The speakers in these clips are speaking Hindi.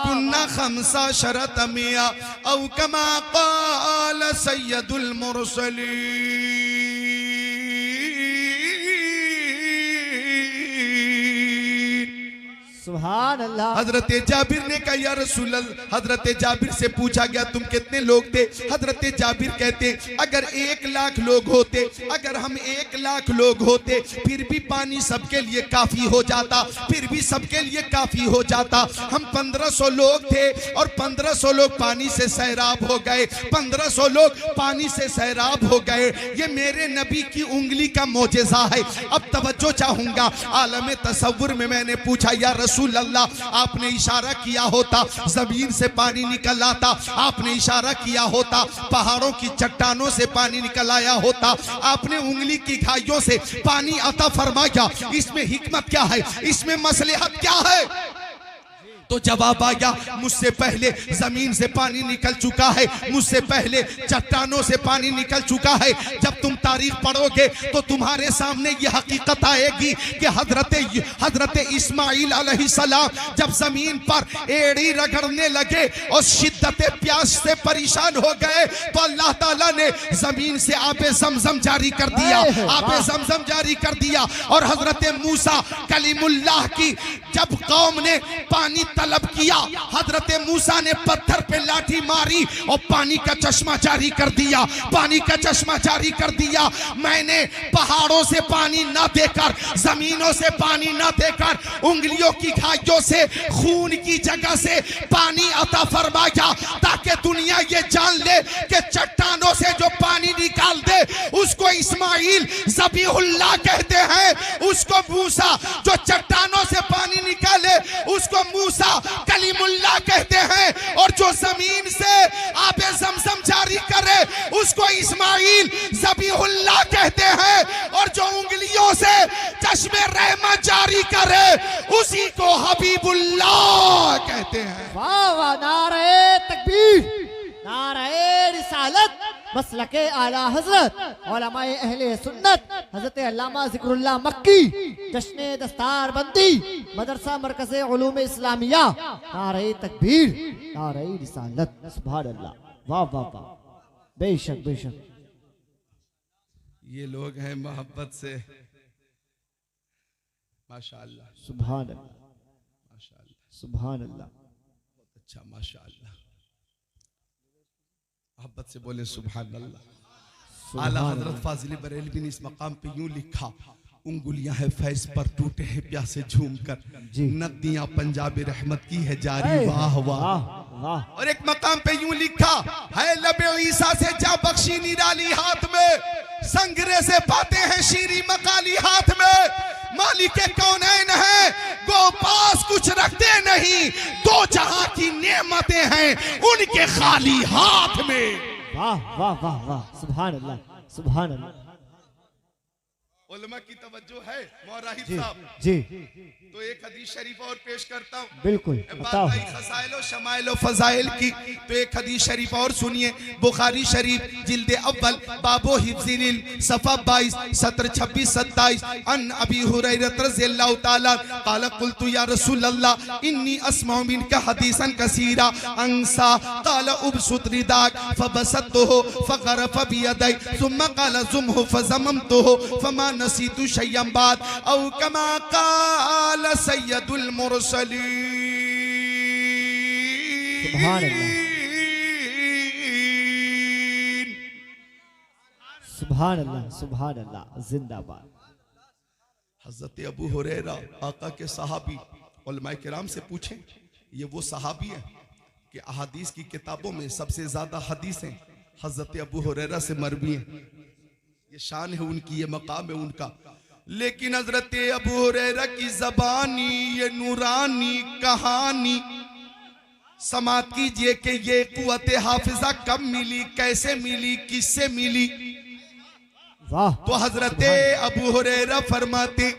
कुन्ना खमसा शरत मिया औ कमा क़ाल सय्यदुल मुरसलीन। सुभान अल्लाह। हजरत जाबिर ने कहा या रसूल अल्लाह, हजरत जाबिर से पूछा गया तुम कितने लोग थे? हजरत जाबिर कहते अगर 1 लाख लोग होते, अगर हम 1 लाख लोग होते फिर भी पानी सबके लिए काफी हो जाता, फिर भी सबके लिए काफी हो जाता। हम 1500 लोग थे और 1500 लोग पानी से सैराब हो गए, 1500 लोग पानी से सैराब हो गए। ये मेरे नबी की उंगली का मोजेज़ा है। अब तवज्जो चाहूंगा, आलम तसव्वुर में मैंने पूछा या रसूल अल्लाह, आपने इशारा किया होता जमीन से पानी निकल आता, आपने इशारा किया होता पहाड़ों की चट्टानों से पानी निकल आया होता, आपने उंगली की खाइयों से पानी अता फरमाया, इसमें हिकमत क्या है, इसमें मसलहत क्या है? तो जवाब आ गया मुझसे पहले जमीन से पानी निकल चुका है, मुझसे पहले चट्टानों से पानी निकल चुका है। जब तुम तारीख पढ़ोगे तो तुम्हारे सामने ये हकीकत आएगी कि हजरत इस्माइल अलैहिस्सलाम जब जमीन पर एड़ी रगड़ने लगे और शिद्दत प्यास से परेशान हो गए तो अल्लाह ताला ने जमीन से आबे ज़मज़म जारी कर दिया, आबे ज़मज़म जारी कर दिया। और हजरत मूसा कलीमुल्लाह की जब कौम ने पानी तलब किया, हजरत मूसा ने पत्थर पे लाठी मारी और पानी का चश्मा जारी कर दिया, पानी का चश्मा जारी कर दिया। मैंने पहाड़ों से पानी ना देकर, जमीनों से पानी ना देकर, उंगलियों की खाइयों से खून की जगह से पानी अता फरमाया ताकि दुनिया ये जान ले कि चट्टानों से जो पानी निकाल दे उसको इस्माइल ज़बीहुल्लाह कहते हैं, उसको मूसा जो चट्टानों से पानी निकाले उसको मूसा कलीमुल्लाह कहते हैं, और जो जमीन से आबे ज़मज़म जारी करे उसको इस्माइल ज़बीहुल्लाह कहते हैं, और जो उंगलियों से चश्मे रहमत जारी करे उसी को हबीबुल्लाह कहते हैं। वाह वाह, नारे तकबीर, नारे रिसालत, मसलके आला हजरत उलमाए अहले सुन्नत हजरत अल्लामा ज़िक्रुल्लाह मक्की, जश्न दस्तार बंदी, मदरसा मरकज़े उलूम इस्लामिया। नारे तकबीर, नारे रिसालत, सुभान अल्लाह, वाह वाह वाह, बेशक बेशक। ये लोग हैं मोहब्बत से, माशाअल्लाह सुभान अल्लाह, माशाअल्लाह, सुभान अल्लाह। अच्छा माशाअल्लाह, मोहब्बत से बोले सुभान अल्लाह। आला हजरत फाजिल बरेलवी ने इस मकाम पे यूं लिखा, उंगलियां है फैज पर टूटे हैं प्यासे झूम कर, नदियां पंजाबी रहमत की है जारी, वाह वाह वाह। और एक मकाम पे यूं लिखा है, लबे ईसा से जा बख्शी निराली हाथ में, संगरे से पाते हैं शीरी मकाली हाथ में, मालिक कौनैन है गो पास कुछ रखते नहीं, दो जहां की नेमतें हैं उनके खाली हाथ में। वाह वाह वाह वाह, सुभान अल्लाह, सुभान अल्लाह। उलमा की तवज्जो है मौराहिब जी साहब जी, तो एक हदीस शरीफ और पेश करता हूँ, बिल्कुल बताओ। खसाइल व शमाइल व फजाइल की। तो एक हदीस शरीफ और सुनिए, बुखारी शरीफ जिल्द अव्वल बाबो हिफ्ज़िल सफ़ा 22 सत्र 26 27 अन अबी हुरैरा रज़ियल्लाहु ताला क़ाल क़ुल्तु या रसूल अल्लाह इन्नी अस्माउ मिनका हदीसन कसीरा अंसा क़ाल उबसुत रिदाक फबसतहु फ़ग़रफ़ बियदै सुम्मा क़ाल ज़ुमहु फ़ज़ममतहु फमा नसीतु शय्यन बाद औ कमा क़ाल सय्यदुल मुरसलीन। सुभान अल्लाह, सुभान अल्लाह, सुभान अल्लाह, जिंदाबाद। हज़रत अबू हुरैरा आका के सहाबी, उलमाए किराम से पूछें, ये वो सहाबी है कि अहादीस की किताबों में सबसे ज्यादा हदीसें हज़रत अबू हुरैरा से मरवी हैं। ये शान है उनकी, ये मकाम है उनका। लेकिन हज़रत अबू हुरैरा की ज़बानी ये नूरानी कहानी समात कीजिए कि ये कुव्वत हाफिजा कब मिली, कैसे मिली, किससे मिली। वाह। तो हजरत अबू हुरैरा फरमाते,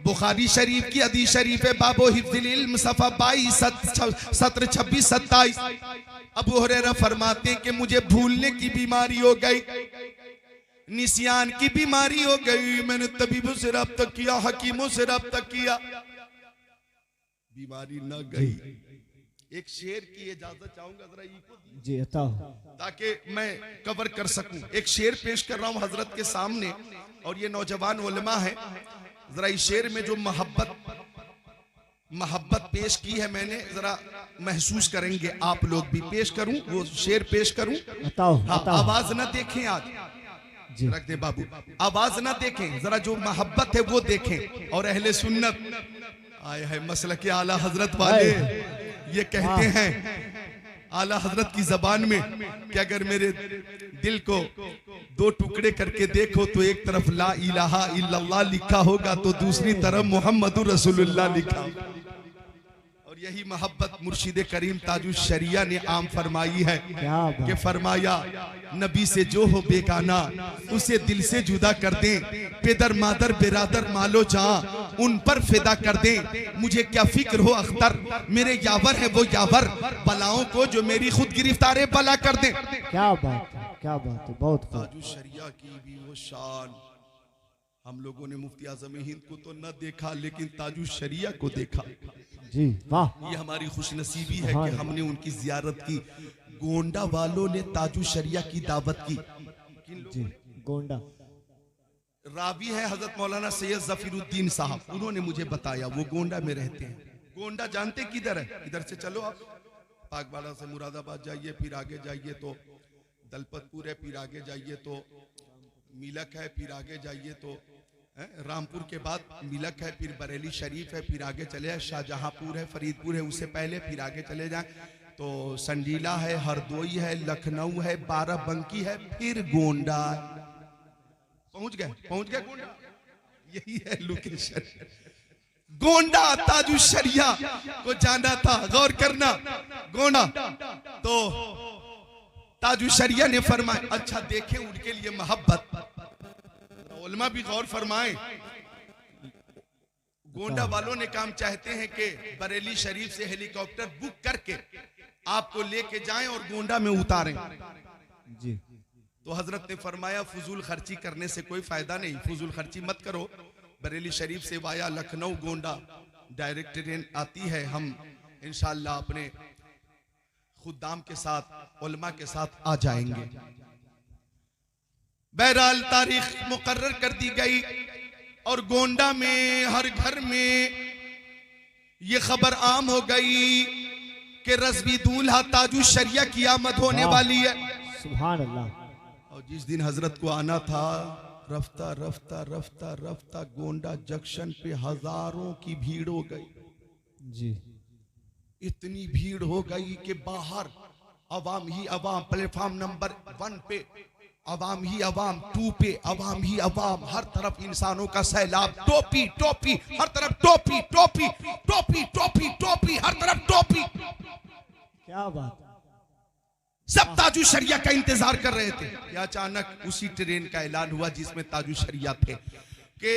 बुखारी शरीफ की हदीस शरीफ है बाबो हिफ्ज़िल इल्म सफ़ा 22 सत्र 26 27। अबू हुरैरा फरमाते कि मुझे भूलने की बीमारी हो गई, निसियान की बीमारी हो गई। मैंने तबीबों से रब्ता किया, हकीमों से रब्ता किया, बीमारी न गई। एक शेर की इजाजत चाहूंगा, जरा इको जी अता ताकि मैं कवर कर सकूं। एक शेर पेश कर रहा हूं हजरत के सामने, और ये नौजवान उलमा है। जरा इस शेर में जो मोहब्बत पेश की है मैंने, जरा महसूस करेंगे आप लोग भी। पेश करूं वो शेर पेश करूं? बताओ हाँ, बताओ आवाज ना देखें आज, जी रख दे बाबू, आवाज ना देखें, जरा जो मोहब्बत है वो देखें। और अहले सुन्नत आए है मसलक के आला हजरत वाले ये कहते हैं आला हजरत की जबान में कि अगर मेरे दिल को दो टुकड़े करके देखो तो एक तरफ ला इलाहा इल्लल्लाह लिखा होगा तो दूसरी तरफ मोहम्मदुर रसूलुल्लाह लिखा होगा। और यही मोहब्बत मुर्शिद करीम ताजुश शरिया ने आम फरमाई है क्या बात। कि फरमाया नबी से जो हो बेगाना उसे दिल से जुदा कर दें, पेदर मादर बिरादर मालो जहां उन पर फिदा कर दें। मुझे क्या फिक्र हो अख्तर, मेरे यावर है वो यावर, बलाओं को जो मेरी खुद गिरफ्तारे बला कर दें। क्या बात है, क्या बात है, बहुत खूब। ताजुश शरिया की भी वो शान। हम लोगों ने मुफ्ती आजम हिंद को तो न देखा लेकिन ताजुश शरिया को देखा। जी वाह, ये हमारी खुशनसीबी है कि हमने उनकी जियारत की। गोंडा वालों ने ताजुश शरिया की दावत की। जी गोंडा रावी है हजरत मौलाना सैयद जफीरुद्दीन साहब, उन्होंने मुझे बताया वो गोंडा में रहते हैं। गोंडा जानते किधर है? इधर से चलो आप, पाकवाड़ा से मुरादाबाद जाइए, फिर आगे जाइए तो दलपतपुर है, फिर आगे जाइए तो मिलक है, फिर आगे जाइए तो रामपुर के बाद मिलक है, फिर बरेली शरीफ है, फिर आगे चले जाए शाहजहांपुर है, फरीदपुर है उससे पहले, फिर आगे चले जाए तो संडीला है, हरदोई है, लखनऊ है, बाराबंकी है, फिर गोंडा। पहुंच गए गोंडा। यही है लोकेशन। गोंडा ताजुश शरिया को जाना था, गौर करना। गोंडा तो ताजुश शरिया ने फरमाया, अच्छा देखें उनके लिए मोहब्बत, उलमा भी गौर फरमाएं। गोंडा वालों ने काम चाहते हैं कि बरेली शरीफ से हेलीकॉप्टर बुक करके आपको लेके जाएं और गोंडा में उतारें। जी तो हजरत ने फरमाया फजूल खर्ची करने से कोई फायदा नहीं, फजूल खर्ची मत करो। बरेली शरीफ से via Lucknow Gonda direct train आती है। हम इंशाअल्लाह अपने खुदाम के साथ उलमा के साथ आ जाएंगे। बहरहाल तारीख मुकर्रर कर दी गई और गोंडा में हर घर में ये खबर आम हो गई कि रज़वी दूल्हा ताजुश शरिया की आमद होने वाली है। सुभान अल्लाह। और जिस दिन हजरत को आना था, रफ्ता रफ्ता रफ्ता रफ्ता गोंडा जंक्शन पे हजारों की भीड़ हो गई। जी इतनी भीड़ हो गई कि बाहर अवाम ही अवाम, प्लेटफॉर्म नंबर 1 पे अवाम ही अवाम, 2 पे अवाम ही अवाम, हर तरफ इंसानों का सैलाब। टोपी टोपी हर तरफ, टोपी टोपी टोपी टोपी टोपी हर तरफ टोपी। क्या बात। सब ताजुश शरिया का इंतजार कर रहे थे कि अचानक उसी ट्रेन का ऐलान हुआ जिसमें ताजुश शरिया थे कि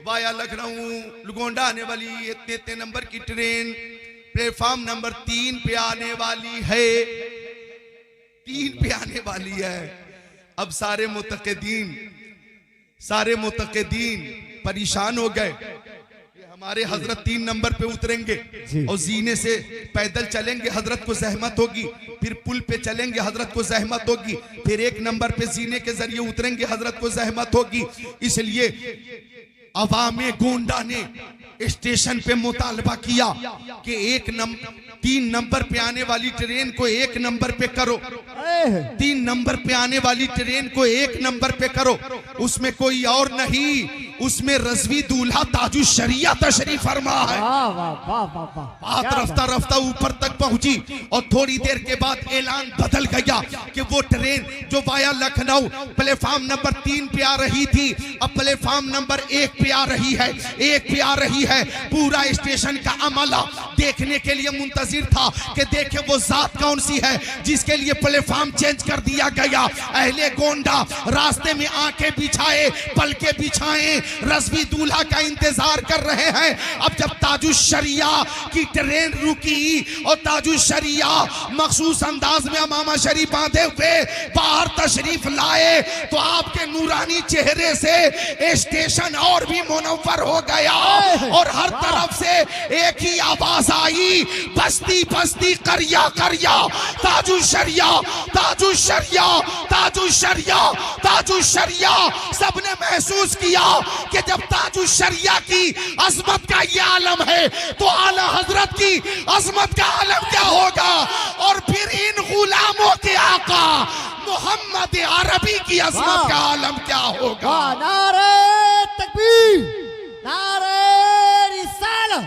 वाया लखनऊ गोंडा आने वाली इतने नंबर की ट्रेन प्लेटफॉर्म नंबर 3 पे आने वाली है, 3 पे आने वाली है। अब सारे मुतक़िदीन परेशान हो गए कि हमारे हजरत 3 नंबर पे उतरेंगे और जीने से पैदल चलेंगे, हजरत को जहमत होगी, फिर पुल पे चलेंगे, हजरत को जहमत होगी, फिर 1 नंबर पे जीने के जरिए उतरेंगे, हजरत को जहमत होगी। इसलिए अवामे गोंडा ने स्टेशन पे मुतालबा किया कि 3 नंबर पे आने वाली ट्रेन को 1 नंबर पे करो, 3 नंबर पे आने वाली ट्रेन को 1 नंबर पे करो। उसमें कोई और नहीं, उसमें रज़वी दूल्हा ताजुश शरिया तशरीफ फरमा है। बात रफ्ता रफ्ता ऊपर तक पहुंची और थोड़ी देर के बाद ऐलान बदल गया कि वो ट्रेन जो वाया लखनऊ प्लेटफॉर्म नंबर 3 पे आ रही थी अब प्लेटफॉर्म नंबर 1 पे आ रही है, 1 पे आ रही है। पूरा स्टेशन का अमला देखने के लिए मुंतजिर था कि देखे वो जात कौन सी है जिसके लिए प्लेटफॉर्म चेंज कर दिया गया। अहले गोंडा रास्ते में आंखें बिछाए, पलके बिछाए, रज़वी दूल्हा का इंतजार कर रहे हैं। अब जब ताजुश शरिया की ट्रेन रुकी और ताजुश शरिया मखसूस अंदाज में अमामा शरीफ बांधे हुए बाहर तशरीफ लाए तो आपके नूरानी चेहरे से स्टेशन और भी मुनव्वर हो गया और हर तरफ से एक ही आवाज आई, बस्ती बस्ती करिया करिया, ताजुश शरिया ताजुश शरिया ताजुश शरिया ताजुश शरिया। सबने महसूस किया कि जब ताजुश शरिया की अजमत का ये आलम है तो आला हजरत की अजमत का आलम क्या होगा। और फिर इन गुलामों के आका मोहम्मद अरबी की अजमत का आलम क्या होगा। नारे तकबीर, नारे रिसालत,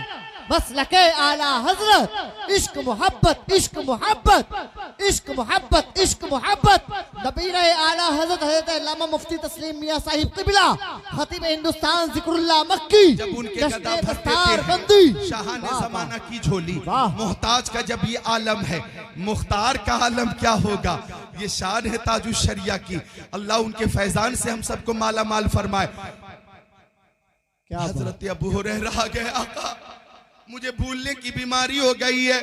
मसलके आला हजरत, इश्क मोहब्बत इश्क मोहब्बत इश्क मोहब्बत इश्क मोहब्बत। नबी आला हजरत हजरत अल्लामा मुफ्ती तस्लीम मियां साहिब क़िबला खतीब हिंदुस्तान ज़िक्रुल्लाह मक्की जब उनके जश्न गदा भरते दस्तारबंदी थे शाहाने ज़माना की झोली, वाह। मोहताज का जब ये आलम है, मुख्तार का आलम क्या होगा। ये शान है ताजुश शरिया की। अल्लाह उनके फैजान से हम सबको माला माल फरमाए। क्या हजरत अबू हुरैरा आ गए, आका मुझे भूलने की बीमारी हो गई है,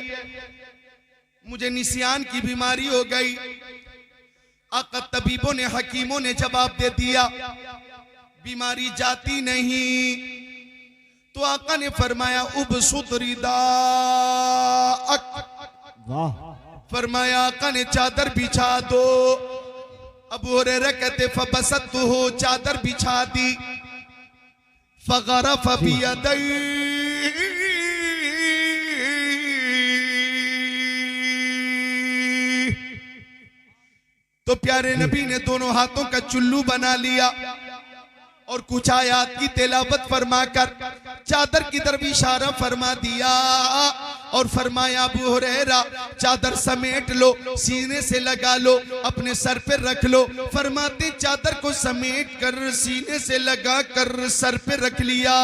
मुझे निसियान की बीमारी हो गई। आका तबीबों ने हकीमों ने जवाब दे दिया बीमारी जाती नहीं। तो आका ने फरमाया उब सुतरिदा, वाह, फरमाया आका ने चादर बिछा दो। अबू हुरैरा कहते फबसतु हो, चादर बिछा दी। फगरफ बियदै, तो प्यारे नबी ने दोनों हाथों का चुल्लू बना लिया और कुछ आयात की तिलावत फरमाकर चादर की तरफ इशारा फरमा दिया और फरमाया अबू हुरैरा चादर समेट लो, सीने से लगा लो, अपने सर पे रख लो। फरमाते चादर को समेट कर सीने से लगा कर सर पे रख लिया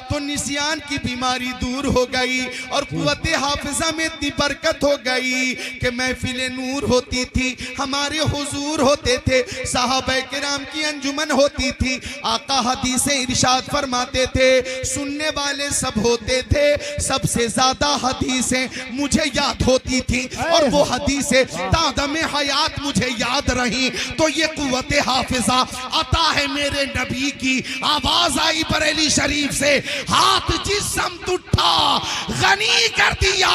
तो निसियान की बीमारी दूर हो गई और कुव्वते हाफिजा में इतनी बरकत हो गई कि महफिले नूर होती थी, हमारे हुजूर होते थे, साहबे किराम की अंजुमन होती थी। आका हदीसें इरशाद फरमाते थे, सुनने वाले सब होते थे, सबसे ज्यादा हदीसें मुझे याद होती थी और वो हदीसें तादमे हयात मुझे याद रही। तो ये कुव्वते हाफिजा अता है मेरे नबी की। आवाज आई बरेली शरीफ से, हाथ जिस्म उठा गनी कर दिया,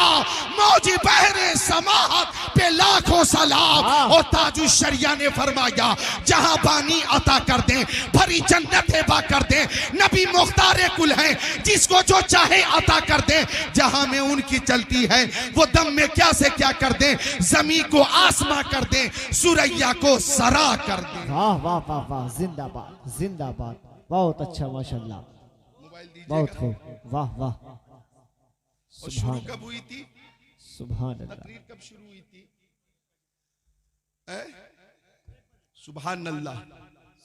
मौजी बहरे समाहत पे लाखों सलाम। और ताजुश शरिया ने फरमाया जहां बानी अता कर दें, भरी जन्नत हिबा कर दें, नबी मुख्तारे कुल हैं, जिसको जो चाहे अता कर दें। जहां में उनकी चलती है वो दम में क्या से क्या कर दें, जमी को आसमां कर दें, सुरैया को सरा कर दें। वाह वाह वाह वाह, जिंदाबाद जिंदाबाद, बहुत अच्छा माशाल्लाह, बहुत खूब, वाह वाह। और शुरू कब हुई थी, सुभान अल्लाह, तकरीर कब शुरू हुई थी? सुभान अल्लाह,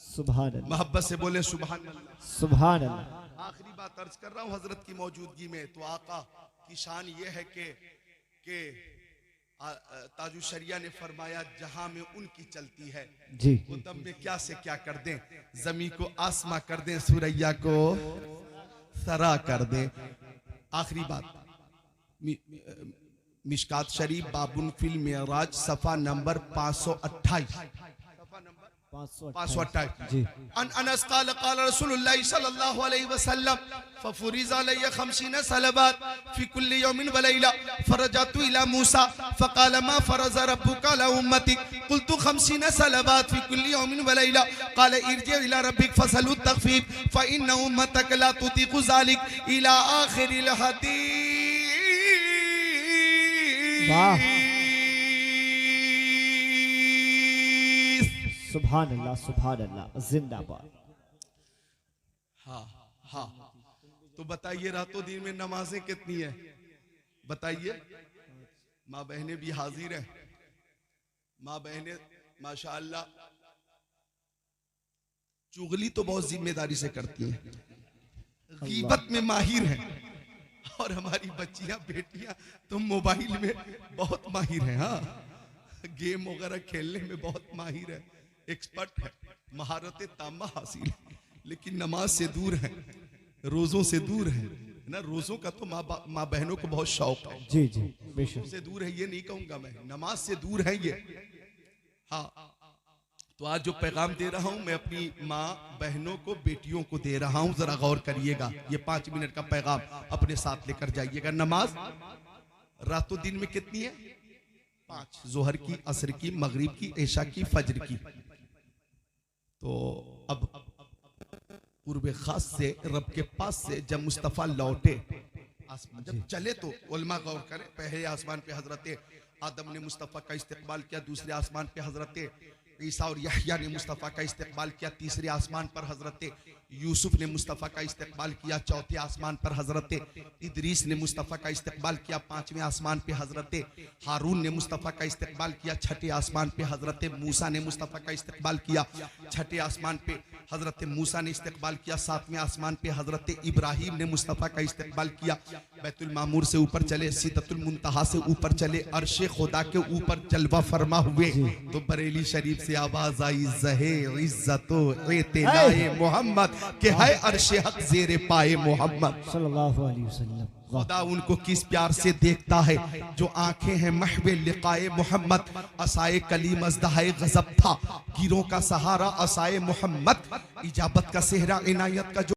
सुभान अल्लाह, मोहब्बत से बोले सुभान अल्लाह। सुभान अल्लाह। आखिरी बात अर्ज कर रहा हूं हजरत की मौजूदगी में, तो आका की शान ये है कि ताजुश शरिया ने फरमाया जहां में उनकी चलती है जी, वो दम में क्या से क्या कर दें, जमी को आसमां कर दें, सुरैया को सरा कर दें। आखिरी बात, मिशकात शरीफ बाबुन फिल मेराज सफा नंबर 528, 528 जी। अनस क़ाल क़ाल रसूलुल्लाह सल्लल्लाहु अलैहि वसल्लम फफुरिज़ अलैया 50 सलवात फी कुल्ली यौमिन व लैला फरजतु इला मूसा फ़क़ाल मा फ़रज़ रब्बुका ला उम्मतिक क़ुल्तु 50 सलवात फी कुल्ली यौमिन व लैला क़ाल इरजि इला रब्बिक फसलु तख़फ़ीफ़ फ़इन्न उम्मतक ला तुतीक़ु ज़ालिक इला आख़िरिल हदीस। वाह, सुभान अल्लाह, सुभान अल्लाह, जिंदाबाद। हाँ हाँ, तो बताइए रातों दिन में नमाजें कितनी है बताइए। माँ बहनें भी हाजिर है, माँ बहनें माशाअल्लाह चुगली तो बहुत जिम्मेदारी से करती हैं, गीबत में माहिर हैं, और हमारी बच्चियां बेटियां तो मोबाइल में बहुत माहिर हैं। हाँ, गेम वगैरह खेलने में बहुत माहिर है, एक्सपर्ट है, महारत तामा हासिल है। लेकिन नमाज से दूर हैं, रोजों से दूर हैं ना। रोजों का तो माँ बहनों को बहुत शौक है, जी जी बेशक। से दूर है ये नहीं कहूंगा मैं, नमाज से दूर है ये। हाँ, तो आज जो पैगाम दे रहा हूं मैं अपनी माँ बहनों को, बेटियों को दे रहा हूं, जरा गौर करिएगा। ये 5 मिनट का पैगाम अपने साथ लेकर जाइएगा। नमाज रातों दिन में कितनी है? 5, जोहर की, असर की, मगरिब की, ऐशा की, फजर की। तो अब पूर्व खास से रब के पास से जब मुस्तफ़ा लौटे आसमान, जब चले तो उलमा गौर करें, पहले आसमान पे हजरत आदम ने मुस्तफ़ा का इस्तेक़बाल किया, दूसरे आसमान पे हजरत ईसा और यहया ने मुस्तफ़ा का इस्तेक़बाल किया, तीसरे आसमान पर हजरत यूसुफ ने मुस्तफ़ा का इस्तेक़बाल किया, चौथे आसमान पर हजरत इदरीस ने मुस्तफ़ा का इस्तेक़बाल किया, 5वें आसमान पे हजरत हारून ने मुस्तफ़ा का इस्तेक़बाल किया, 6ठे आसमान पे हजरत मूसा ने मुस्तफ़ा का इस्तेक़बाल किया, 6ठे आसमान पे हजरत मूसा ने इस्तेक़बाल किया, 7वें आसमान पे हजरत इब्राहीम ने मुस्तफ़ा का इस्तेक़बाल किया। बैतुल मामूर से ऊपर चले, सिदरतुल मुंतहा से ऊपर चले, अर्शे खुदा के ऊपर जलवा फरमा हुए तो बरेली शरीफ से आवाज आई, ज़हे इज़्ज़तो एतनाए मोहम्मद के है अर्शे हक ज़ेरे पाए मोहम्मद सल्लल्लाहु अलैहि वसल्लम। खुदा उनको किस प्यार से देखता है जो आंखें हैं महवे लिकाए मोहम्मद। असाए कलीम अज़दाए गज़ब था, गिरों का सहारा असाए मोहम्मद। इजाबत का सेहरा इनायत का जो